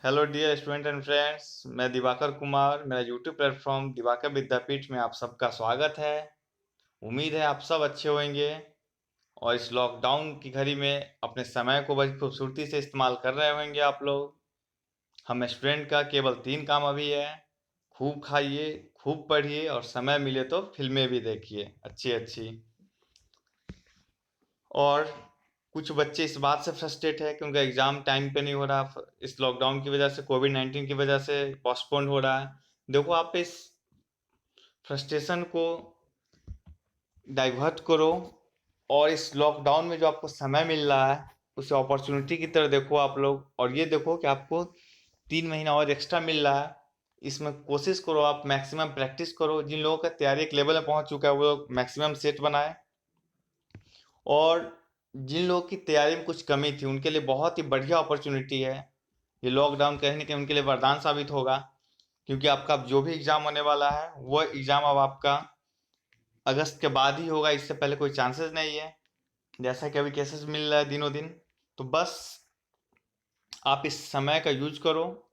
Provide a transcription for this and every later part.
Hello dear student and friends, मैं दिवाकर कुमार। मेरा YouTube platform Diwakar विद्यापीठ में आप सबका स्वागत है। उम्मीद है आप सब अच्छे होंगे और इस लॉकडाउन की घड़ी में अपने समय को बड़ी खूबसूरती से इस्तेमाल कर रहे होंगे आप लोग। हम स्टूडेंट का केवल 3 काम अभी है: खूब खाइए, खूब पढ़िए और समय मिले तो फिल्में भी देखिए अच्छी अच्छी। और कुछ बच्चे इस बात से फ्रस्ट्रेट है कि उनका एग्ज़ाम टाइम पे नहीं हो रहा, इस लॉकडाउन की वजह से, कोविड-19 की वजह से पोस्टपोन हो रहा है। देखो, आप इस फ्रस्ट्रेशन को डाइवर्ट करो और इस लॉकडाउन में जो आपको समय मिल रहा है उसे अपॉर्चुनिटी की तरह देखो आप लोग। और ये देखो कि आपको 3 महीना और एक्स्ट्रा मिल रहा है, इसमें कोशिश करो आप मैक्सिमम प्रैक्टिस करो। जिन लोगों का तैयारी एक लेवल में पहुंच चुका है वो लोग मैक्सिमम सेट बनाए, और जिन लोगों की तैयारी में कुछ कमी थी उनके लिए बहुत ही बढ़िया अपॉर्चुनिटी है। ये लॉकडाउन कहीं ना कहीं उनके लिए वरदान साबित होगा, क्योंकि आपका अब जो भी एग्ज़ाम होने वाला है वो एग्ज़ाम अब आपका अगस्त के बाद ही होगा, इससे पहले कोई चांसेस नहीं है, जैसा कि अभी केसेस मिल रहा है दिनों दिन। तो बस आप इस समय का यूज करो,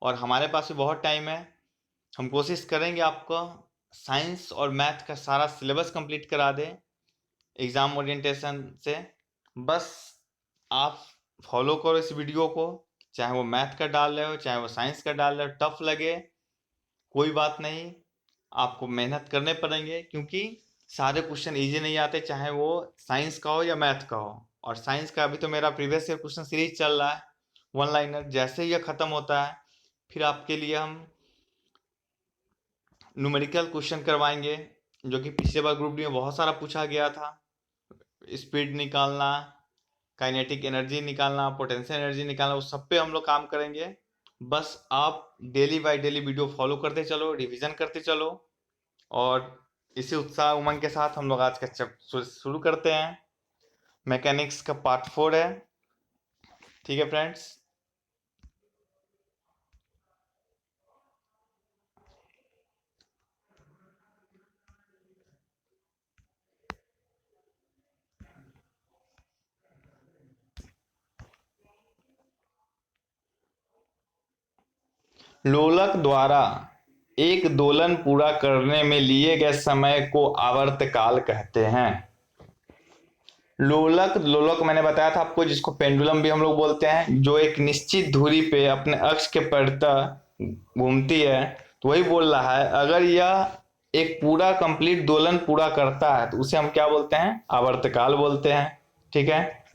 और हमारे पास भी बहुत टाइम है। हम कोशिश करेंगे आपको साइंस और मैथ का सारा सिलेबस कंप्लीट करा दें एग्ज़ाम ओरिएंटेशन से। बस आप फॉलो करो इस वीडियो को, चाहे वो मैथ का डाल रहे हो चाहे वो साइंस का डाल रहे हो। टफ लगे कोई बात नहीं, आपको मेहनत करने पड़ेंगे, क्योंकि सारे क्वेश्चन इजी नहीं आते, चाहे वो साइंस का हो या मैथ का हो। और साइंस का अभी तो मेरा प्रीवियस ईयर क्वेश्चन सीरीज चल रहा है, वन लाइनर। जैसे ही ये ख़त्म होता है फिर आपके लिए हम न्यूमेरिकल क्वेश्चन करवाएंगे, जो कि पिछले बार ग्रुप डी में बहुत सारा पूछा गया था। स्पीड निकालना, काइनेटिक एनर्जी निकालना, पोटेंशियल एनर्जी निकालना, उस सब पे हम लोग काम करेंगे। बस आप daily by daily video follow करते चलो, रिवीजन करते चलो, और इसी उत्साह उमंग के साथ हम लोग आज का शुरू करते हैं। मैकेनिक्स का पार्ट 4 है, ठीक है फ्रेंड्स। लोलक द्वारा एक दोलन पूरा करने में लिए गए समय को आवर्तकाल कहते हैं। लोलक, लोलक मैंने बताया था आपको, जिसको पेंडुलम भी हम लोग बोलते हैं, जो एक निश्चित धुरी पे अपने अक्ष के परितः घूमती है। तो वही बोल रहा है, अगर यह एक पूरा कंप्लीट दोलन पूरा करता है तो उसे हम क्या बोलते हैं? आवर्तकाल बोलते हैं, ठीक है।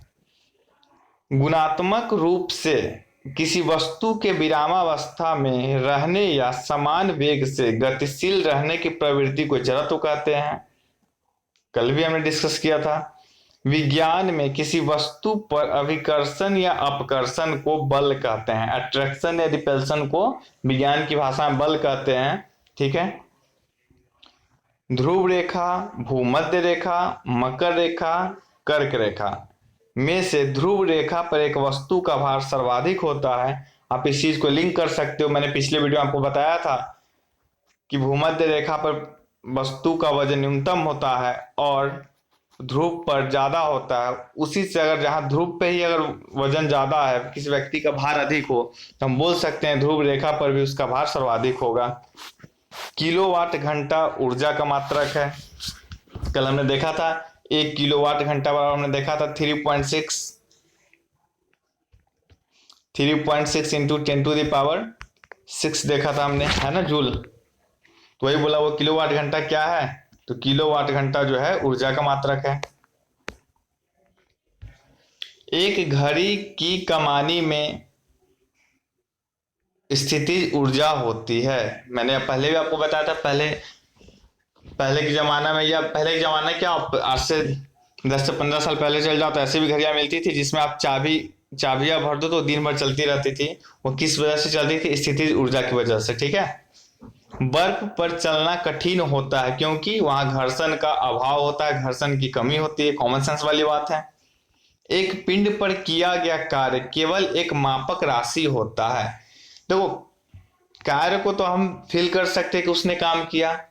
गुणात्मक रूप से किसी वस्तु के विरामावस्था में रहने या समान वेग से गतिशील रहने की प्रवृत्ति को जड़त्व कहते हैं। कल भी हमने डिस्कस किया था। विज्ञान में किसी वस्तु पर अभिकर्षण या अपकर्षण को बल कहते हैं। अट्रैक्शन या रिपल्शन को विज्ञान की भाषा में बल कहते हैं, ठीक है। ध्रुव रेखा, भूमध्य रेखा, मकर रेखा, कर्क रेखा में से ध्रुव रेखा पर एक वस्तु का भार सर्वाधिक होता है। आप इस चीज को लिंक कर सकते हो, मैंने पिछले वीडियो में आपको बताया था कि भूमध्य रेखा पर वस्तु का वजन न्यूनतम होता है और ध्रुव पर ज्यादा होता है। उसी से अगर जहां ध्रुव पे ही अगर वजन ज्यादा है, किसी व्यक्ति का भार अधिक हो, तो हम बोल सकते हैं ध्रुव रेखा पर भी उसका भार सर्वाधिक होगा। किलोवाट घंटा ऊर्जा का मात्रक है। कल हमने देखा था 1 किलोवाट घंटा बराबर, हमने देखा था 3.6 इंटू 10⁻6 देखा था हमने, है ना, जूल। तो वही बोला, वो किलोवाट घंटा क्या है? तो किलोवाट घंटा जो है ऊर्जा का मात्रक है। एक घड़ी की कमानी में स्थितिज ऊर्जा होती है। मैंने पहले भी आपको बताया था, पहले पहले के जमाना में, या पहले के जमाना क्या, आज से 10 से 15 साल पहले चल जाओ तो ऐसी भी घड़ियां मिलती थी जिसमें आप चाबियां भर दो तो दिन भर चलती रहती थी। वो किस वजह से चलती थी? स्थितिज ऊर्जा की वजह से, ठीक है। बर्फ पर चलना कठिन होता है क्योंकि वहां घर्षण का अभाव होता है, घर्षण की कमी होती है, कॉमन सेंस वाली बात है। एक पिंड पर किया गया कार्य केवल एक मापक राशि होता है। देखो, कार्य को तो हम फील कर सकते हैं कि उसने काम किया,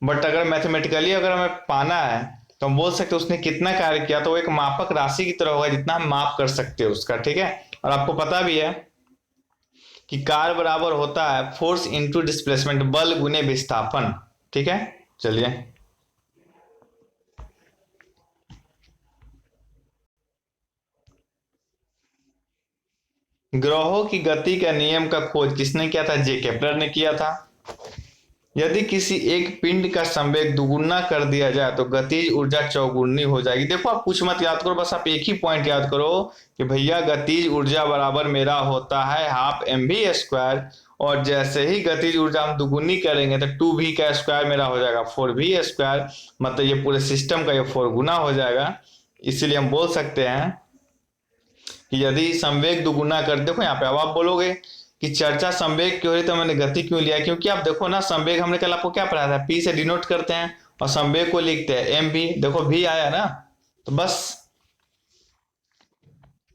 बट अगर मैथमेटिकली अगर हमें पाना है तो हम बोल सकते हैं उसने कितना कार्य किया, तो वो एक मापक राशि की तरह होगा जितना हम माप कर सकते हैं उसका, ठीक है। और आपको पता भी है कि कार बराबर होता है फोर्स इंटू डिस्प्लेसमेंट, बल गुने विस्थापन। ठीक है, चलिए। ग्रहों की गति का नियम का खोज किसने किया था? जे केपलर ने किया था। यदि किसी एक पिंड का संवेग दुगुना कर दिया जाए तो गतिज ऊर्जा चौगुनी हो जाएगी। देखो आप कुछ मत याद करो, बस आप एक ही पॉइंट याद करो कि भैया गतिज ऊर्जा बराबर मेरा होता है हाफ एम वी स्क्वायर, और जैसे ही गतिज ऊर्जा हम दुगुनी करेंगे तो टू वी का स्क्वायर मेरा हो जाएगा फोर वी स्क्वायर, मतलब ये पूरे सिस्टम का ये फोर गुना हो जाएगा। इसीलिए हम बोल सकते हैं कि यदि संवेग दुगुना कर, देखो यहाँ पे अब आप बोलोगे कि चर्चा संवेग की हो रही तो मैंने गति क्यों लिया, क्योंकि आप देखो ना संवेग हमने कल आपको क्या पढ़ाया था, पी से डिनोट करते हैं और संवेग को लिखते हैं एम भी, देखो भी आया ना, तो बस।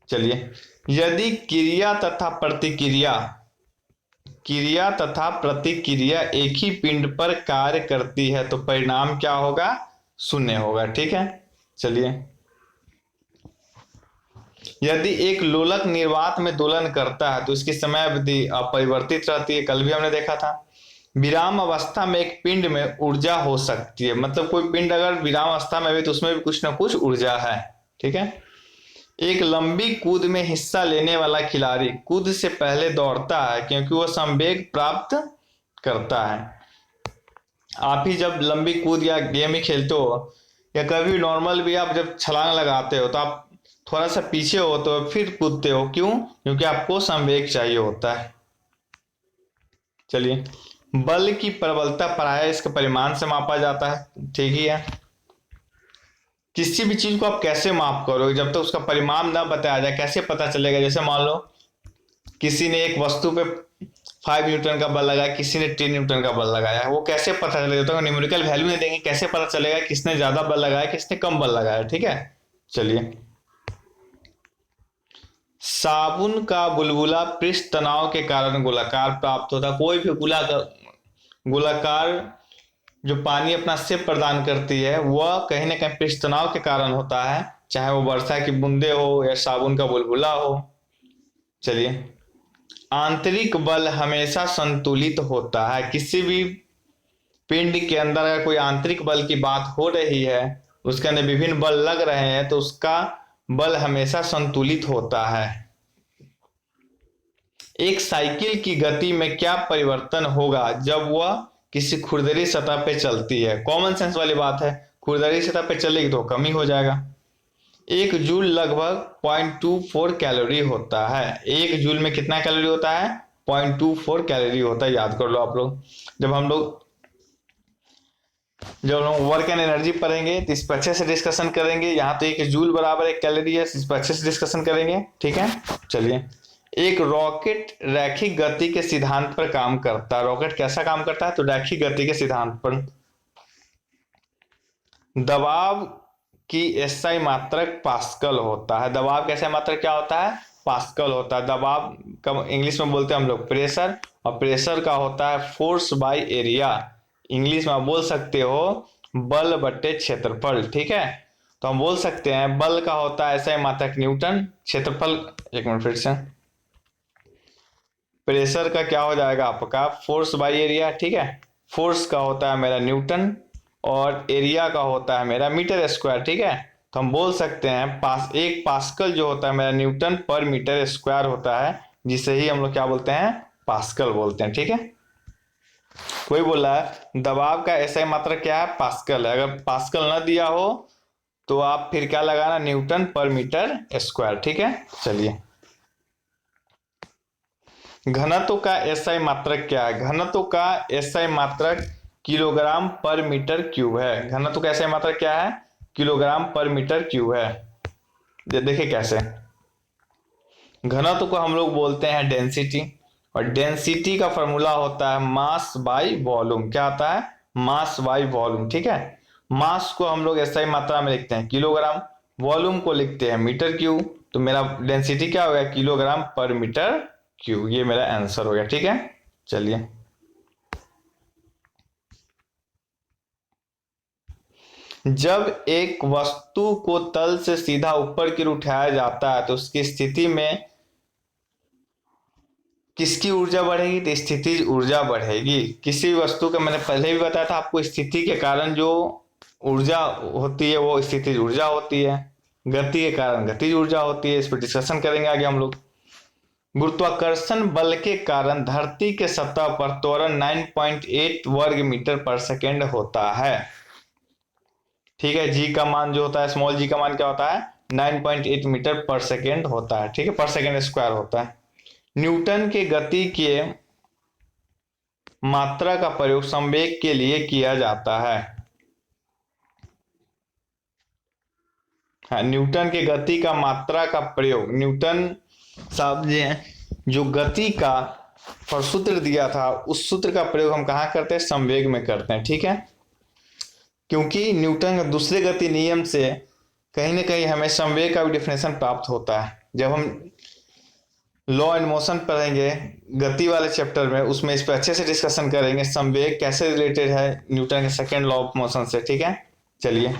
चलिए, यदि क्रिया तथा प्रतिक्रिया एक ही पिंड पर कार्य करती है तो परिणाम क्या होगा? शून्य होगा। ठीक है, चलिए। यदि एक लोलक निर्वात में दोलन करता है तो इसकी समय अवधि अपरिवर्तित रहती है, कल भी हमने देखा था। विराम अवस्था में एक पिंड में ऊर्जा हो सकती है, मतलब कोई पिंड अगर विराम अवस्था में है तो उसमें भी कुछ ना कुछ ऊर्जा है। ठीक है। एक लंबी कूद में हिस्सा लेने वाला खिलाड़ी कूद से पहले दौड़ता है क्योंकि वह संवेग प्राप्त करता है। आप ही जब लंबी कूद या गेम ही खेलते हो या कभी नॉर्मल भी आप जब छलांग लगाते हो तो आप थोड़ा सा पीछे होते हो फिर कूदते हो, क्यों? क्योंकि आपको संवेग चाहिए होता है। चलिए, बल की प्रबलता प्रायः इसके परिमाण से मापा जाता है। ठीक ही है। किसी भी चीज को आप कैसे माप करोगे जब तक उसका परिमाण ना बताया जाए, कैसे पता चलेगा? जैसे मान लो किसी ने एक वस्तु पे 5 न्यूटन का बल लगाया, किसी ने 10 न्यूटन का बल लगाया, वो कैसे पता चलेगा? तो न्यूमेरिकल वैल्यू नहीं देंगे, कैसे पता चलेगा किसने ज्यादा बल लगाया किसने कम बल लगाया? ठीक है, चलिए। साबुन का बुलबुला पृष्ठ तनाव के कारण गोलाकार प्राप्त होता है। कोई भी गोलाकार जो पानी अपना सेप प्रदान करती है वह कहीं ना कहीं पृष्ठ तनाव के कारण होता है, चाहे वो वर्षा की बूंदे हो या साबुन का बुलबुला हो। चलिए, आंतरिक बल हमेशा संतुलित होता है। किसी भी पिंड के अंदर अगर कोई आंतरिक बल की बात हो रही है, उसके अंदर विभिन्न बल लग रहे हैं तो उसका बल हमेशा संतुलित होता है। एक साइकिल की गति में क्या परिवर्तन होगा जब वह किसी खुरदरी सतह पे चलती है? कॉमन सेंस वाली बात है, खुरदरी सतह पे चलेगी तो कम ही हो जाएगा। एक जूल लगभग 0.24 कैलोरी होता है। एक जूल में कितना कैलोरी होता है? 0.24 कैलोरी होता है, याद कर लो आप लोग। जब हम लोग वर्क एंड एनर्जी पढ़ेंगे तो इस पर अच्छे से डिस्कशन करेंगे। यहाँ तो एक जूल बराबर एक कैलोरी है, इस पर अच्छे से डिस्कशन करेंगे। ठीक है, चलिए। एक रॉकेट रैखिक गति के सिद्धांत पर काम करता है। रॉकेट कैसा काम करता है? तो रैखिक गति के सिद्धांत पर। दबाव की एसआई मात्रक पास्कल होता है। दबाव का एसआई मात्रक क्या होता है? पास्कल होता है। दबाव का इंग्लिश में बोलते हैं हम लोग प्रेशर, और प्रेशर का होता है फोर्स बाय एरिया। इंग्लिश में आप बोल सकते हो बल बट्टे क्षेत्रफल। ठीक है, तो हम बोल सकते हैं बल का होता है एसआई मात्रक न्यूटन, क्षेत्रफल, एक मिनट फिर से, प्रेशर का क्या हो जाएगा आपका? Force by area. ठीक है, फोर्स का होता है मेरा न्यूटन और एरिया का होता है मेरा मीटर स्क्वायर। ठीक है, तो हम बोल सकते हैं एक पास्कल जो होता है मेरा न्यूटन पर मीटर स्क्वायर होता है, जिसे ही हम लोग क्या बोलते हैं? पास्कल बोलते हैं। ठीक है, कोई बोल रहा है दबाव का ऐसा मात्रा क्या है? पास्कल है। अगर पास्कल ना दिया हो तो आप फिर क्या लगाना? न्यूटन पर मीटर स्क्वायर। ठीक है, चलिए। घनत्व का एसआई मात्रक क्या है? घनत्व का एसआई मात्रक किलोग्राम पर मीटर क्यूब है। घनत्व का एसआई मात्रक क्या है? किलोग्राम पर मीटर क्यूब है। देखिए कैसे, घनत्व को हम लोग बोलते हैं डेंसिटी, और डेंसिटी का फॉर्मूला होता है मास बाय वॉल्यूम। क्या आता है? Mass by volume. ठीक है, मास को हम लोग एसआई मात्रा में लिखते हैं किलोग्राम, वॉल्यूम को लिखते हैं मीटर क्यूब, तो मेरा डेंसिटी क्या हो गया? किलोग्राम पर मीटर क्यू। ये मेरा आंसर हो गया। ठीक है, चलिए। जब एक वस्तु को तल से सीधा ऊपर की ओर उठाया जाता है तो उसकी स्थिति में किसकी ऊर्जा बढ़ेगी? तो स्थितिज ऊर्जा बढ़ेगी। किसी भी वस्तु का, मैंने पहले भी बताया था आपको, स्थिति के कारण जो ऊर्जा होती है वो स्थितिज ऊर्जा होती है, गति के कारण गतिज ऊर्जा होती है। इस पर डिस्कशन करेंगे आगे हम लोग। गुरुत्वाकर्षण बल के कारण धरती के सतह पर त्वरण 9.8 वर्ग मीटर पर सेकेंड होता है। ठीक है, जी का मान जो होता है, स्मॉल जी का मान क्या होता है? 9.8 मीटर पर सेकेंड होता है। ठीक है, पर सेकेंड स्क्वायर होता है। न्यूटन के गति के मात्रा का प्रयोग संवेग के लिए किया जाता है। हाँ, न्यूटन के गति का मात्रा का प्रयोग, न्यूटन साहब जी हैं जो गति का सूत्र दिया था, उस सूत्र का प्रयोग हम कहाँ करते हैं? संवेग में करते हैं। ठीक है, क्योंकि न्यूटन के दूसरे गति नियम से कहीं ना कहीं हमें संवेग का भी डिफिनेशन प्राप्त होता है। जब हम लॉ एंड मोशन पढ़ेंगे गति वाले चैप्टर में, उसमें इस पर अच्छे से डिस्कशन करेंगे, संवेग कैसे रिलेटेड है न्यूटन के सेकेंड लॉ ऑफ मोशन से। ठीक है, चलिए।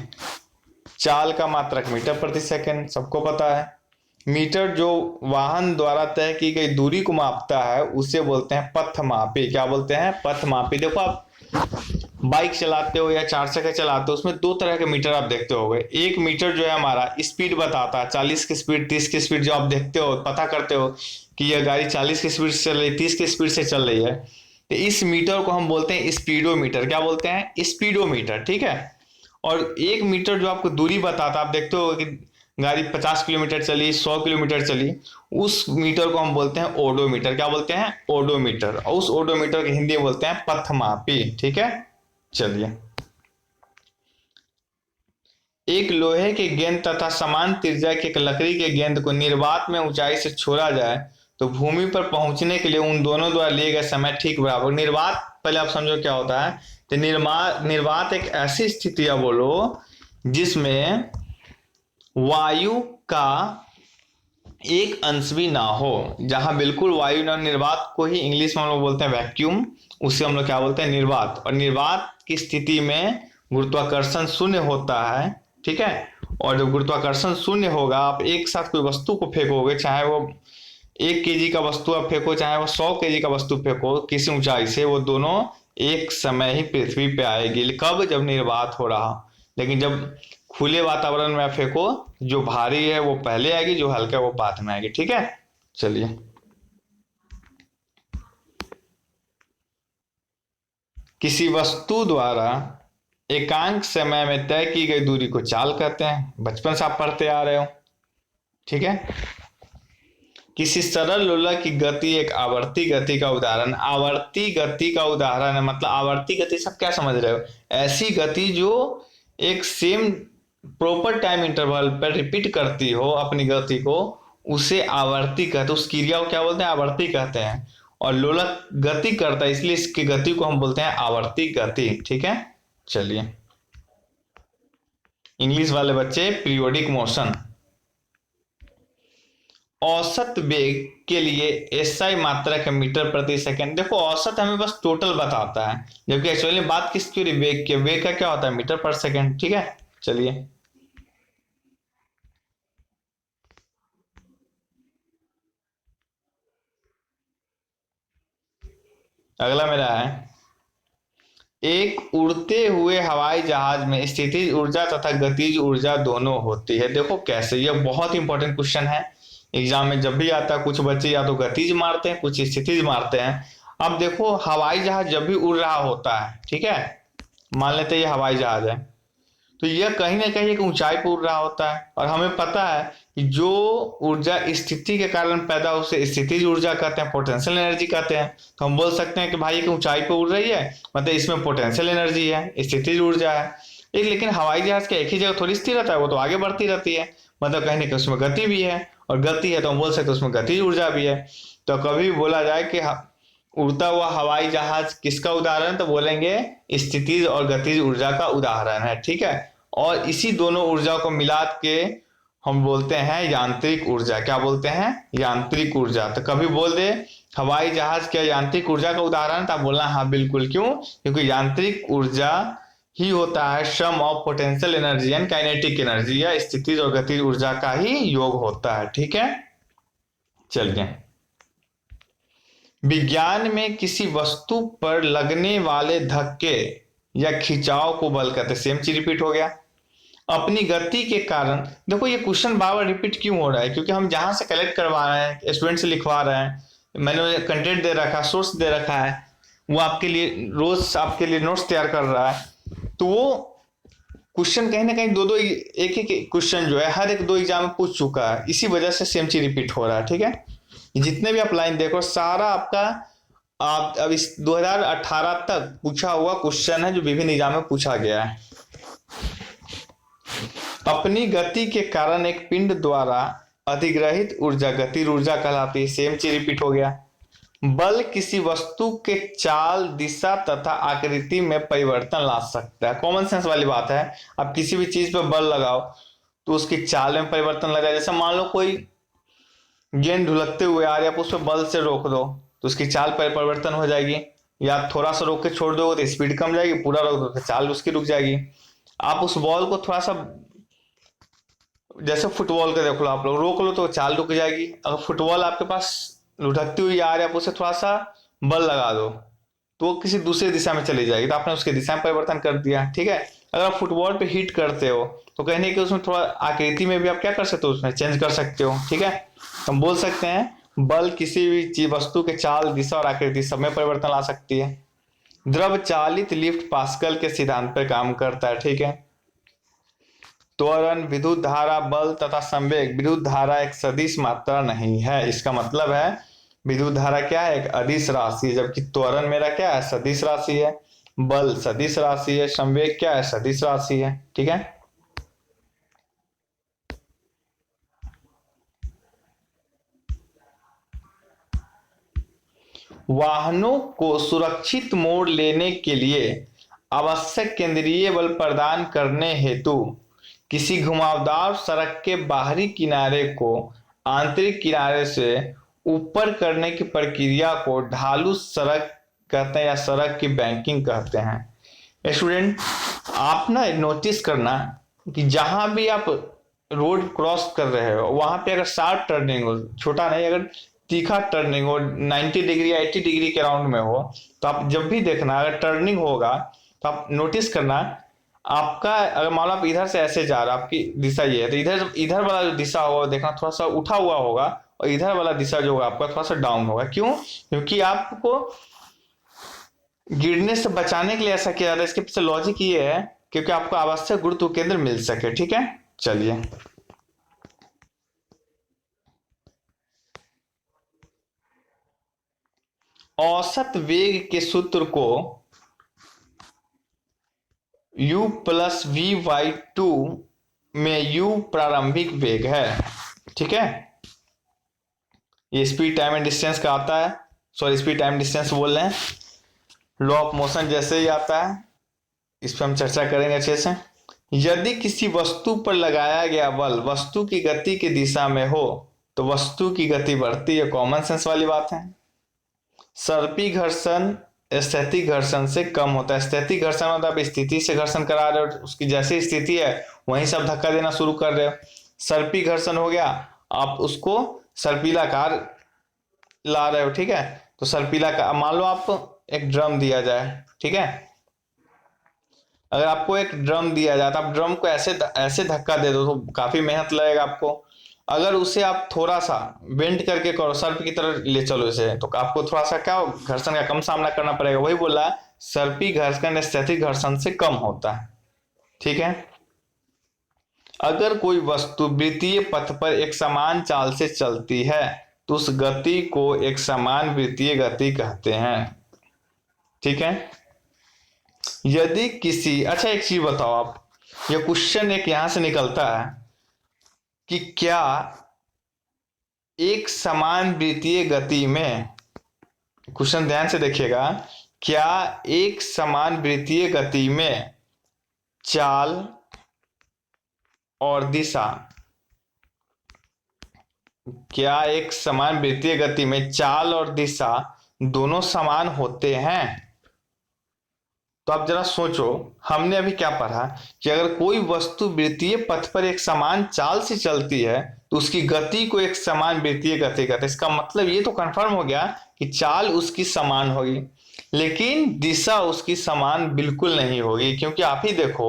चाल का मात्रक मीटर प्रति सेकंड, सबको पता है। मीटर जो वाहन द्वारा तय की गई दूरी को मापता है उसे बोलते हैं पथमापी। क्या बोलते हैं? पथमापी। देखो, आप बाइक चलाते हो या चार चक्के चलाते हो, उसमें दो तरह के मीटर आप देखते होगे। एक मीटर जो है हमारा स्पीड बताता है, 40 की स्पीड, 30 की स्पीड, जो आप देखते हो, पता करते हो कि यह गाड़ी 40 की स्पीड से चल रही है, 30 की स्पीड से चल रही है, तो इस मीटर को हम बोलते हैं स्पीडोमीटर। क्या बोलते हैं? स्पीडोमीटर। ठीक है, और एक मीटर जो आपको दूरी बताता है, आप देखते हो कि गाड़ी 50 किलोमीटर चली, 100 किलोमीटर चली, उस मीटर को हम बोलते हैं ओडोमीटर। क्या बोलते हैं? ओडोमीटर। और उस ओडोमीटर की हिंदी में बोलते हैं पथमापी। ठीक है, चलिए। एक लोहे के गेंद तथा समान त्रिज्या के एक लकड़ी के गेंद को निर्वात में ऊंचाई से छोड़ा जाए तो भूमि पर पहुंचने के लिए उन दोनों द्वारा लिए गए समय ठीक बराबर। निर्वात पहले आप समझो क्या होता है। तो निर्वात एक ऐसी स्थिति है बोलो जिसमें वायु का एक अंश भी ना हो, जहां बिल्कुल वायु ना। निर्वात को ही इंग्लिश में हम लोग बोलते हैं वैक्यूम, उसे हम लोग क्या बोलते हैं? निर्वात। और निर्वात की स्थिति में गुरुत्वाकर्षण शून्य होता है। ठीक है, और जब गुरुत्वाकर्षण शून्य होगा, आप एक साथ कोई वस्तु को फेंकोगे, चाहे वो 1 केजी का वस्तु आप फेंको, चाहे वो 100 केजी का वस्तु फेंको किसी ऊंचाई से, वो दोनों एक समय ही पृथ्वी पे आएगी। कब? जब निर्वात हो रहा। लेकिन जब खुले वातावरण में आप फेंको, जो भारी है वो पहले आएगी, जो हल्का है वो बाद में आएगी। ठीक है, चलिए। किसी वस्तु द्वारा एकांक समय में तय की गई दूरी को चाल कहते हैं। बचपन से आप पढ़ते आ रहे हो। ठीक है, किसी सरल लोलक की गति एक आवर्ती गति का उदाहरण। आवर्ती गति का उदाहरण है, मतलब आवर्ती गति सब क्या समझ रहे हो? ऐसी गति जो एक सेम प्रॉपर टाइम इंटरवल पर रिपीट करती हो अपनी गति को, उसे आवर्ती कहते हैं। उस क्रिया को क्या बोलते हैं? आवर्ती कहते हैं। और लोलक गति करता है, इसलिए इसकी गति को हम बोलते हैं आवर्ती गति। ठीक है, चलिए। इंग्लिश वाले बच्चे, पीरियोडिक मोशन। औसत वेग के लिए एसआई मात्रक है मीटर प्रति सेकंड। देखो, औसत हमें बस टोटल बताता है, जबकि एक्चुअली बात किसकी हो रही? वेग की। वेग का क्या होता है? मीटर पर सेकंड। ठीक है, चलिए। अगला मेरा है, एक उड़ते हुए हवाई जहाज में स्थितिज ऊर्जा तथा गतिज ऊर्जा दोनों होती है। देखो कैसे, यह बहुत इंपॉर्टेंट क्वेश्चन है। एग्जाम में जब भी आता है, कुछ बच्चे या तो गतिज मारते हैं, कुछ स्थितिज मारते हैं। अब देखो, हवाई जहाज जब भी उड़ रहा होता है, ठीक है, मान लेते हैं ये हवाई जहाज है, तो यह कहीं ना कहीं एक ऊंचाई पर उड़ रहा होता है। और हमें पता है कि जो ऊर्जा स्थिति के कारण पैदा उसे स्थितिज ऊर्जा कहते हैं, पोटेंशियल एनर्जी कहते हैं। तो हम बोल सकते हैं कि भाई एक ऊंचाई पर उड़ रही है, मतलब इसमें पोटेंशियल एनर्जी है, स्थितिज ऊर्जा है। लेकिन हवाई जहाज के एक ही जगह थोड़ी स्थिर रहता है, वो तो आगे बढ़ती रहती है, मतलब कहीं ना कहीं उसमें गति भी है। और गति है तो हम बोल सकते हैं उसमें गतिज ऊर्जा भी है। तो कभी बोला जाए कि उड़ता हुआ हवाई जहाज किसका उदाहरण, तो बोलेंगे स्थितिज और गतिज ऊर्जा का उदाहरण है। ठीक है, और इसी दोनों ऊर्जा को मिला के हम बोलते हैं यांत्रिक ऊर्जा। क्या बोलते हैं? यांत्रिक ऊर्जा। तो कभी बोल दे हवाई जहाज क्या यांत्रिक ऊर्जा का उदाहरण, तो बोलना हाँ बिल्कुल। क्यों? क्योंकि यांत्रिक ऊर्जा ही होता है sum of potential energy and kinetic energy, या स्थितिज और गतिज ऊर्जा का ही योग होता है। ठीक है, चलिए। विज्ञान में किसी वस्तु पर लगने वाले धक्के या खिंचाव को बल कहते हैं। सेम चीज रिपीट हो गया। अपनी गति के कारण, देखो ये क्वेश्चन बार बार रिपीट क्यों हो रहा है, क्योंकि हम जहां से कलेक्ट करवा रहे हैं, स्टूडेंट से लिखवा रहे हैं, मैंने कंटेंट दे रखा है, सोर्स दे रखा है, वो आपके लिए रोज आपके लिए नोट्स तैयार कर रहा है, तो वो क्वेश्चन कहीं ना कहीं दो दो एक एक क्वेश्चन जो है हर एक दो एग्जाम में पूछ चुका है, इसी वजह से सेम चीज रिपीट हो रहा है। ठीक है, जितने भी आप लाइन देखो सारा आपका आप अब इस 2018 तक पूछा हुआ क्वेश्चन है जो विभिन्न एग्जाम में पूछा गया है। अपनी गति के कारण एक पिंड द्वारा अधिग्रहित ऊर्जा गति ऊर्जा कहलाती है। सेम चीज रिपीट हो गया। बल किसी वस्तु के चाल, दिशा तथा आकृति में परिवर्तन ला सकता है। कॉमन सेंस वाली बात है। आप किसी भी चीज पर बल लगाओ तो उसकी चाल में परिवर्तन लगा। जैसे मान लो कोई गेंद ढुलकते हुए आ रही है, आप उस पर बल से रोक दो तो उसकी चाल पर परिवर्तन हो जाएगी, या थोड़ा सा रोक के छोड़ दो तो स्पीड कम जाएगी, पूरा रोक दो तो चाल उसकी रुक जाएगी। आप उस बॉल को थोड़ा सा, जैसे फुटबॉल का देख लो, आप लोग रोक लो तो चाल रुक जाएगी। अगर फुटबॉल आपके पास लुढ़कती हुई आ रही है, आप उसे थोड़ा सा बल लगा दो तो वो किसी दूसरी दिशा में चली जाएगी, तो आपने उसकी दिशा में परिवर्तन कर दिया। ठीक है, अगर आप फुटबॉल पे हिट करते हो तो कहने कि उसमें थोड़ा आकृति में भी आप क्या कर सकते हो, उसमें चेंज कर सकते हो। ठीक है, हम बोल सकते हैं बल किसी भी चीज वस्तु के चाल, दिशा और आकृति सब में परिवर्तन ला सकती है। द्रव चालित लिफ्ट पास्कल के सिद्धांत पर काम करता है। ठीक है, त्वरण, विद्युत धारा, बल तथा संवेग। विद्युत धारा एक सदिश मात्रा नहीं है, इसका मतलब है विद्युत धारा क्या है, एक अदिश राशि है, जबकि त्वरण मेरा क्या है, सदिश राशि है। बल सदिश राशि है, संवेग क्या है, सदिश राशि है। ठीक है, वाहनों को सुरक्षित मोड़ लेने के लिए आवश्यक केंद्रीय बल प्रदान करने हेतु किसी घुमावदार सड़क के बाहरी किनारे को आंतरिक किनारे से ऊपर करने की प्रक्रिया को ढालू सड़क कहते हैं या सड़क की बैंकिंग कहते हैं। स्टूडेंट, आप ना नोटिस करना कि जहां भी आप रोड क्रॉस कर रहे हो वहां पे अगर शार्प टर्निंग हो, छोटा नहीं, अगर तीखा टर्निंग हो, 90 डिग्री 80 डिग्री के राउंड में हो, तो आप जब भी देखना अगर टर्निंग होगा तो आप नोटिस करना, आपका अगर मान लो आप इधर से ऐसे जा रहे हो, आपकी दिशा ये है, तो इधर इधर वाला जो दिशा होगा देखना थोड़ा सा उठा हुआ होगा, और इधर वाला दिशा जो होगा आपका थोड़ा सा डाउन होगा। क्यों? क्योंकि आपको गिरने से बचाने के लिए ऐसा किया जाता है। इसके पीछे लॉजिक ये है क्योंकि आपको आवश्यक गुरुत्व केंद्र मिल सके। ठीक है, चलिए औसत वेग के सूत्र को u प्लस वी बाई 2 में u प्रारंभिक वेग है। ठीक है, ये स्पीड टाइम एंड डिस्टेंस का आता है, सॉरी स्पीड टाइम डिस्टेंस बोल रहे हैं, लॉ ऑफ मोशन जैसे ही आता है, इस पर हम चर्चा करेंगे अच्छे से। यदि किसी वस्तु पर लगाया गया बल वस्तु की गति की दिशा में हो तो वस्तु की गति बढ़ती है। कॉमन सेंस वाली बात है। सर्पी घर्षण स्थैतिक घर्षण से कम होता है। स्थैतिक घर्षण मतलब आप स्थिति से घर्षण करा रहे हो, उसकी जैसी स्थिति है वहीं सब धक्का देना शुरू कर रहे हो। सर्पी घर्षण हो गया, आप उसको सर्पिलाकार ला रहे हो। ठीक है, तो सर्पिलाकार, मान लो आप एक ड्रम दिया जाए, ठीक है, अगर आपको एक ड्रम दिया जाए तो आप ड्रम को ऐसे ऐसे धक्का दे दो तो काफी मेहनत लगेगा आपको। अगर उसे आप थोड़ा सा बेंड करके करो, सर्प की तरह ले चलो इसे, तो आपको थोड़ा सा क्या घर्षण का कम सामना करना पड़ेगा। वही बोला, सर्पी घर्षण स्थैतिक घर्षण से कम होता है। ठीक है, अगर कोई वस्तु वृत्तीय पथ पर एक समान चाल से चलती है तो उस गति को एक समान वृत्तीय गति कहते हैं। ठीक है, यदि किसी, अच्छा एक चीज बताओ आप, ये क्वेश्चन एक यहां से निकलता है कि क्या एक समान वृत्तीय गति में, क्वेश्चन ध्यान से देखिएगा, क्या एक समान वृत्तीय गति में चाल और दिशा, क्या एक समान वृत्तीय गति में चाल और दिशा दोनों समान होते हैं? तो आप जरा सोचो, हमने अभी क्या पढ़ा कि अगर कोई वस्तु वृत्तीय पथ पर एक समान चाल से चलती है तो उसकी गति को एक समान वृत्तीय गति कहते हैं। इसका मतलब ये तो कंफर्म हो गया कि चाल उसकी समान होगी, लेकिन दिशा उसकी समान बिल्कुल नहीं होगी। क्योंकि आप ही देखो,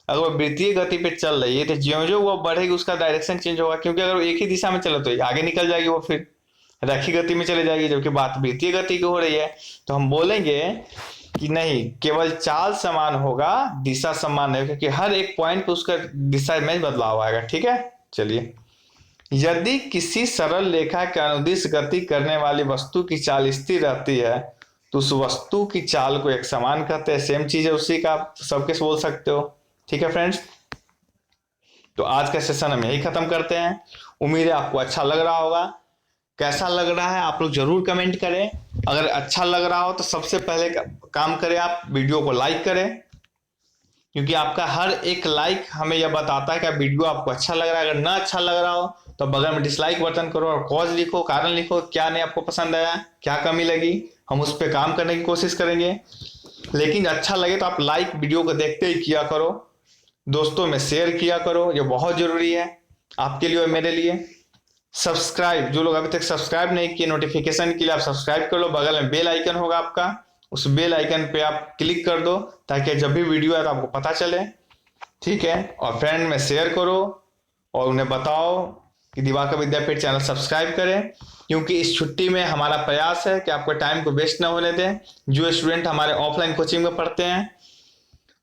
अगर वो वृत्तीय गति पे चल रही है तो ज्यों ज्यों वो बढ़ेगी उसका डायरेक्शन चेंज होगा। क्योंकि अगर वो एक ही दिशा में चले तो आगे निकल जाएगी, वो फिर रैखिक गति में चले जाएगी, जबकि बात वृत्तीय गति की हो रही है। तो हम बोलेंगे कि नहीं, केवल चाल समान होगा, दिशा समान नहीं, क्योंकि हर एक पॉइंट पे उसका दिशा में बदलाव आएगा। ठीक है, चलिए। यदि किसी सरल रेखा के अनुदिश गति करने वाली वस्तु की चाल स्थिर रहती है तो उस वस्तु की चाल को एक समान कहते हैं। सेम चीज है उसी का, आप सबके बोल सकते हो। ठीक है फ्रेंड्स, तो आज का सेशन हम यही खत्म करते हैं। उम्मीद है आपको अच्छा लग रहा होगा। कैसा लग रहा है आप लोग जरूर कमेंट करें। अगर अच्छा लग रहा हो तो सबसे पहले काम करें, आप वीडियो को लाइक करें, क्योंकि आपका हर एक लाइक हमें यह बताता है कि वीडियो आपको अच्छा लग रहा है। अगर ना अच्छा लग रहा हो तो बगल में डिसलाइक बटन करो और कॉज लिखो, कारण लिखो, क्या नहीं आपको पसंद आया, क्या कमी लगी, हम उस पर काम करने की कोशिश करेंगे। लेकिन अच्छा लगे तो आप लाइक वीडियो को देखते ही किया करो, दोस्तों में शेयर किया करो, ये बहुत जरूरी है आपके लिए और मेरे लिए। सब्सक्राइब, जो लोग अभी तक सब्सक्राइब नहीं किए, नोटिफिकेशन के लिए आप सब्सक्राइब कर लो, बगल में बेल आइकन होगा आपका, उस बेल आइकन पे आप क्लिक कर दो ताकि जब भी वीडियो आए तो आपको पता चले। ठीक है, और फ्रेंड में शेयर करो और उन्हें बताओ कि दिवाकर विद्यापीठ चैनल सब्सक्राइब करें। क्योंकि इस छुट्टी में हमारा प्रयास है कि आपके टाइम को वेस्ट ना होने दें। जो स्टूडेंट हमारे ऑफलाइन कोचिंग में पढ़ते हैं,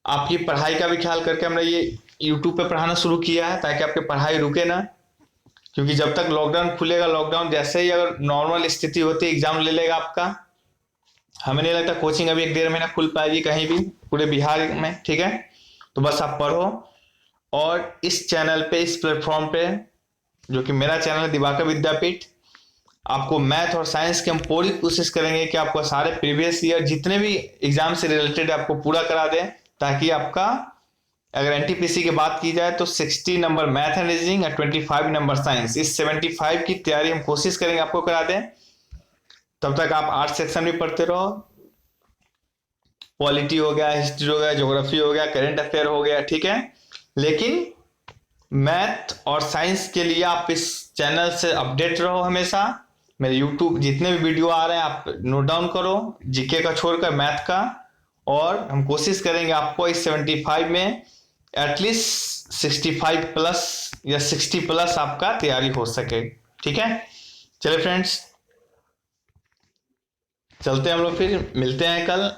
आपकी पढ़ाई का भी ख्याल करके हमने ये यूट्यूब पे पढ़ाना शुरू किया है ताकि आपकी पढ़ाई रुके ना। क्योंकि जब तक लॉकडाउन खुलेगा, लॉकडाउन जैसे ही अगर नॉर्मल स्थिति होती है एग्जाम ले लेगा आपका, हमें नहीं लगता कोचिंग अभी 1-1.5 महीना खुल पाएगी कहीं भी पूरे बिहार में। ठीक है, तो बस आप पढ़ो और इस चैनल पे, इस प्लेटफॉर्म पे, जो कि मेरा चैनल है दिवाकर विद्यापीठ, आपको मैथ और साइंस की हम पूरी कोशिश करेंगे कि आपको सारे प्रीवियस ईयर जितने भी एग्जाम से रिलेटेड आपको पूरा करा दें, ताकि आपका अगर एनटीपीसी की बात की जाए तो 60 नंबर मैथ एंड रीजनिंग और 25 नंबर साइंस, इस 75 की तैयारी हम कोशिश करेंगे आपको करा दें। तब तक आप आर्ट सेक्शन भी पढ़ते रहो, पॉलिटी हो गया, हिस्ट्री हो गया, ज्योग्राफी हो गया, करंट अफेयर हो गया। ठीक है, लेकिन मैथ और साइंस के लिए आप इस चैनल से अपडेट रहो हमेशा। मेरे यूट्यूब जितने भी वीडियो आ रहे हैं आप नोट डाउन करो, जीके का छोड़कर मैथ का, और हम कोशिश करेंगे आपको इस 75 में एटलीस्ट 65 प्लस या 60 प्लस आपका तैयारी हो सके। ठीक है, चलिए फ्रेंड्स, चलते हैं हम लोग, फिर मिलते हैं कल।